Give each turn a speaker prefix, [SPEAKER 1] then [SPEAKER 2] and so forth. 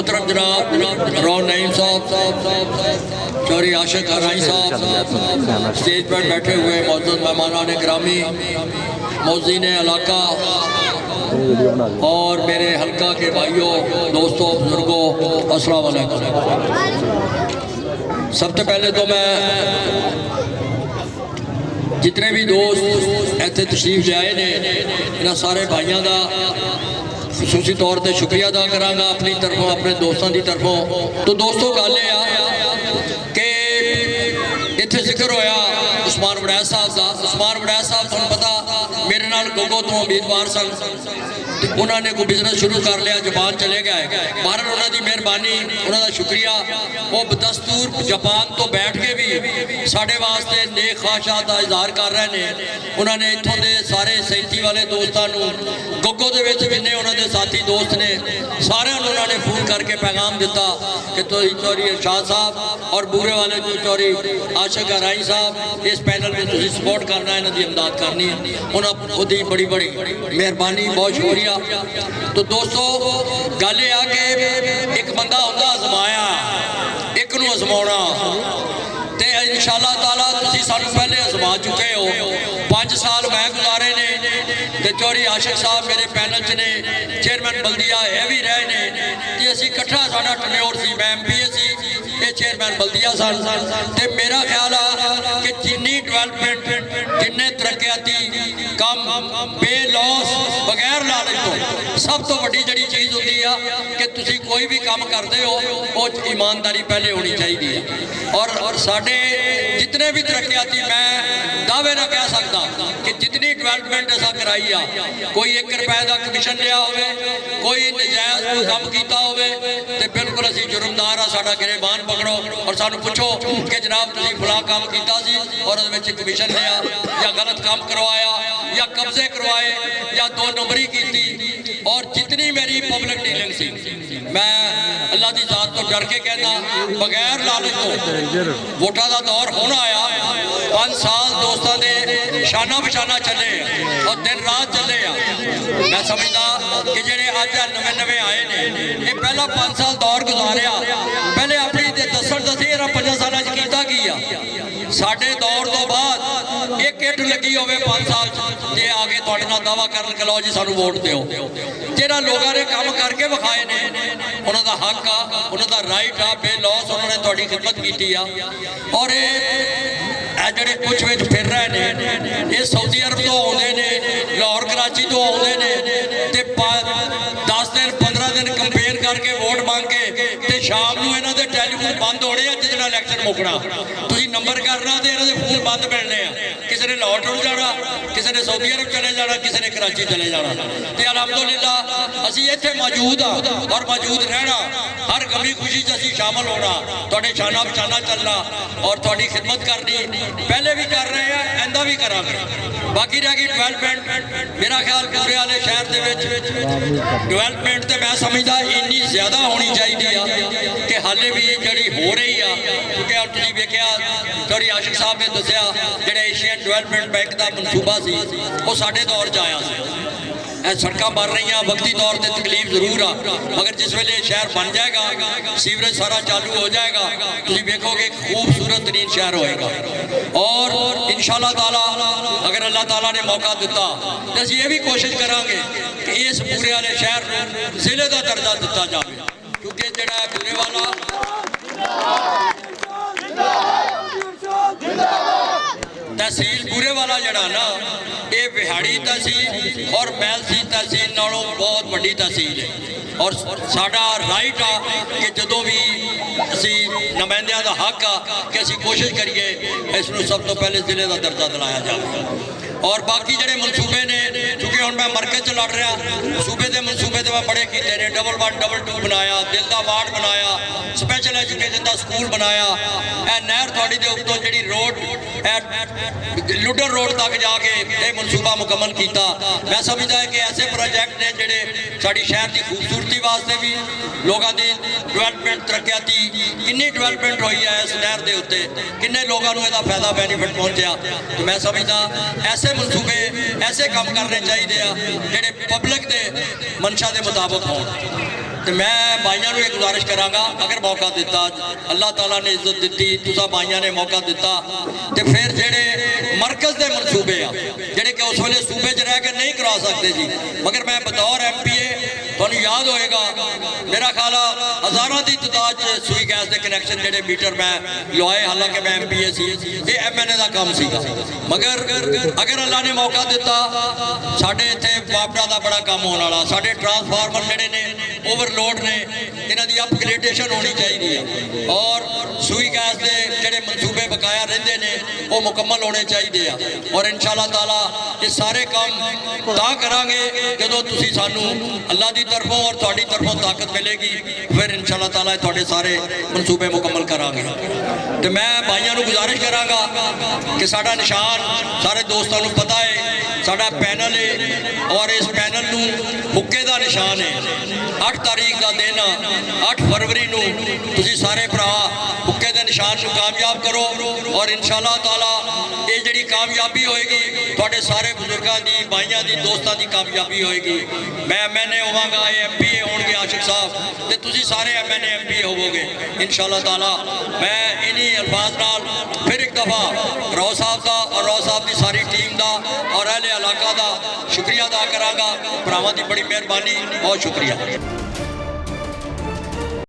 [SPEAKER 1] मोहतरम जनाब रौन नईम साहब, चौधरी आशिक हराई साहब, स्टेज पर बैठे हुए मौजूद मेहमानान गिरामी, मौज़ीन इलाका और मेरे हल्का के भाइयों, दोस्तों, बुजुर्गों, अस्सलाम वालेकुम। सबसे पहले तो मैं जितने भी दोस्त इत्थे तशरीफ लियाए ने इन्हां सारे भाइयों का खसूसी तौर पर शुक्रिया अदा करांगा अपनी तरफों, अपने दोस्तों की तरफों। तो दोस्तों गल कि इत्थे जिक्र होया उस्मान वड़ैच साहब का। उस्मान वड़ैच साहब तुहानूं पता मेरे नाल गोगो तो उम्मीदवार सन, उन्होंने कोई बिजनेस शुरू कर लिया, जापान चले गए। बहरहाल उन्होंने मेहरबानी, उन्होंने शुक्रिया। वो बदस्तूर जापान तो बैठ के भी साढ़े वास्ते नेक ख्वाहिशात का इजहार कर रहे हैं। उन्होंने इतों के सारे सैंती वाले दोस्तों गोगो के जिन्हें उन्होंने साथी दोस्त ने सारे उन्होंने फोन करके पैगाम दिता कि तो चौधरी इरशाद साहब और बूरे वाले जो चौधरी आशिक हराई साहब इस पैनल में तुम सपोर्ट करना, इन्हों की इमदाद करनी है। उन्होंने बड़ी बड़ी मेहरबानी, बहुत शुक्रिया। तो दोस्तों गल यह कि एक बंदा होंदा आजमाया, एक नूं आजमाउणा, ते इंशाअल्लाह ताला तुसीं सानूं पहले आजमा चुके हो। 5 साल मैं गुजारे ने, ते चौधरी आशिक साहब मेरे पैनल च ने, चेयरमैन बल्दिया यह भी रहे ने, कि असीं इकट्ठा साडा टन्योर सी, मैं MPA सी, ये चेयरमैन बल्दिया सन। ते मेरा ख्याल आ कि जिन्नी डिवेलपमेंट, जिन्ने तरक्याती काम बेलॉस बगैर लालच तो सब तो वड्डी जिहड़ी चीज़ होती है कि तुसीं कोई भी काम करते हो वो ईमानदारी पहले होनी चाहिए है। और साडे जितने भी तरक्याती, मैं दावे ना कह सकता कि जितनी डिवेलपमेंट असां कराई आ, कोई 1 रुपए का कमीशन लिया होवे, कोई नजायज़ कोई काम किया होवे, ते बिल्कुल असीं जुर्मदार आ। साडा गिरेबान पकड़ो और सानू पूछो कि जनाब तुसीं फलां काम किया सी और उहदे विच कमीशन लिया या गलत काम करवाया या कब्जे करवाए या 2 नंबरी की। और जितनी मेरी पब्लिक डीलिंग सी, मैं अल्लाह की जात तो डर के कहना बगैर लालच तो वोटा का दौर होना आया। 5 साल दोस्तों के शाना बशाना चले और दिन रात चले आ। मैं समझदा कि जेडे अज नवे नवे आए ने, ये पहला 5 साल दौर गुजारिया, पहले अपनी दसन दसी 5 साल किया की आ। साडे दौर तो बाद एक इट लगी होवे 5 साल जे आगे तुहाडे नाल दावा करन के लो जी सानू वोट दिओ। जेड़ा लोगों ने काम करके विखाए ने, उन्हां दा हक आ, उन्हां दा राइट आ, बेलॉस उन्होंने तुहाडी खिदमत की आ। और ये जेडे कुछ विच फिर रहे ने, ये सऊदी अरब तो आउंदे ने, लाहौर कराची तो आउंदे ने, ते 10 दिन 15 दिन कंपेन करके वोट मांग के ते शाम नूं इन्हां दे टैलीफोन बंद होने आ जिस नाल इलैक्शन मुकना। तुसीं नंबर करना ते इन्हां दे फोन बंद मिलने आ। किसी ने लाहौर टुर जाना, किसी ने सऊदी अरब चले जाना, किसी ने कराची चले जाना। ते अलहमदुलिल्लाह असीं इत्थे मौजूद आ और मौजूद रहना, हर गमी खुशी च असीं शामिल होना, तुहाडे शाना बशाना चलना और तुहाडी खिदमत करनी, पहले भी कर रहे हैं, आइंदा भी करांगे। बाकी रह गई डिवेलपमेंट, मेरा ख्याल पूरे वाले शहर के डिवेलपमेंट तो मैं समझदा इन्नी ज़्यादा होनी चाहिए कि हाले भी जी हो रही है। क्योंकि तुसीं वेखिया चौधरी आशिक साहब ने दसिया जिहड़ा एशियन डिवेलपमेंट बैंक का मनसूबा सी वो साडे दौर च आया सी। सड़क बन रही, वक्ती तौर पर तकलीफ जरूर आ, मगर जिस वेले शहर बन जाएगा, सीवरेज सारा चालू हो जाएगा, तुम वेखोगे खूबसूरत तरीन शहर होएगा। और इंशाअल्लाह ताला अगर अल्लाह ताला ने मौका दिता तो असीं ये भी कोशिश करांगे कि इस पूरे वाले शहर जिले का दर्जा दिता जाए। क्योंकि जिहड़ा बूरे वाला तहसील बूरे वाला जड़ा ना, ये विहाड़ी तहसील और मैलसी तहसील नालों बहुत बड़ी तहसील है। और साडा राइट आ कि जदों भी असी नुमाइंदियां दा हक आ कि असी कोशिश करिए इसनूं सब तो पहले जिले का दर्जा दिलाया जाए। और बाकी जिहड़े मनसूबे ने, क्योंकि हुण मैं मरकज च लड़ रहा, सूबे के मनसूबे तो मैं बड़े किए ने, डबल 1 डबल 2 बनाया, दिल दा वार्ड बनाया, स्पैशल एजुकेशन का स्कूल बनाया, नहर थोड़ी दे उत्तों जिहड़ी रोड लुडर रोड तक जाके ये मनसूबा मुकम्मल किया। मैं समझदा है कि ऐसे प्रोजेक्ट ने जिहड़े साडी शहर की खूबसूरती वास्ते भी, लोगों की डिवेलपमेंट तरक्याती किन्नी डिवेलपमेंट हुई है इस नहर के उत्ते, किन्ने लोगों को इसका फायदा बेनीफिट पहुँचा। तो मैं समझदा ऐसे मनसूबे ऐसे काम करने चाहिए जिहड़े पब्लिक के मंशा के मुताबिक होण। तो मैं भाइयों एक गुजारिश कराँगा, अगर मौका दिता अल्लाह ताला ने इज्जत दी, तुसा भाइयों ने मौका दिता, तो फिर जेडे मरकज़ के मनसूबे आ जेडे कि उस वेले सूबे च रह के नहीं करा सकते जी, मगर मैं बतौर MPA तुहानू याद होएगा मेरा ख्याल हज़ारों की तादाद सूई गैस के कनैक्शन जेडे मीटर मैं लवाए, हालांकि मैं MPA सी, ये MNA का काम सीगा, मगर अगर अल्लाह ने मौका दिता साडे इत्थे वापड़ा का बड़ा काम होने वाला, साडे ट्रांसफार्मर जेडे ने ओवरलोड ने, इन्हां दी अपग्रेडेशन होनी चाहिए और सूई गैस के जेडे मनसूबे बकाया रहिंदे ने वो मुकम्मल होने चाहिए और इंशाअल्लाह ताला ये सारे काम तां करांगे जदों तुसीं सानू अल्लाह की तरफों और तुहाडी तरफों ताकत मिलेगी, फिर इंशाअल्लाह ताला तुहाडे सारे मनसूबे मुकम्मल करांगे। तो मैं भाइयों को गुजारिश करांगा कि साडा निशान सारे दोस्तों को पता है, साडा पैनल है और इस पैनल नू हुक्के का निशान है। 8 तारीख का दिन 8 फरवरी नू तुसीं सारे भरा हुक्के के निशान को कामयाब करो और इंशाअल्लाह ताला ये जिहड़ी कामयाबी होएगी तुहाडे सारे बुजुर्गों की, भाइयों की, दोस्तों की कामयाबी होएगी। मैं MNA होवांगा, ये MPA होणगे आशिक साहब, ते तुसीं सारे MNA MPA होवोगे इंशाअल्लाह ताला। मैं इन्हीं अल्फाज नाल फिर एक दफ़ा राव साहब का और राव साहब की सारी टीम का और अहले इलाका का शुक्रिया अदा करांगा। भरावां दी बड़ी मेहरबानी, बहुत शुक्रिया।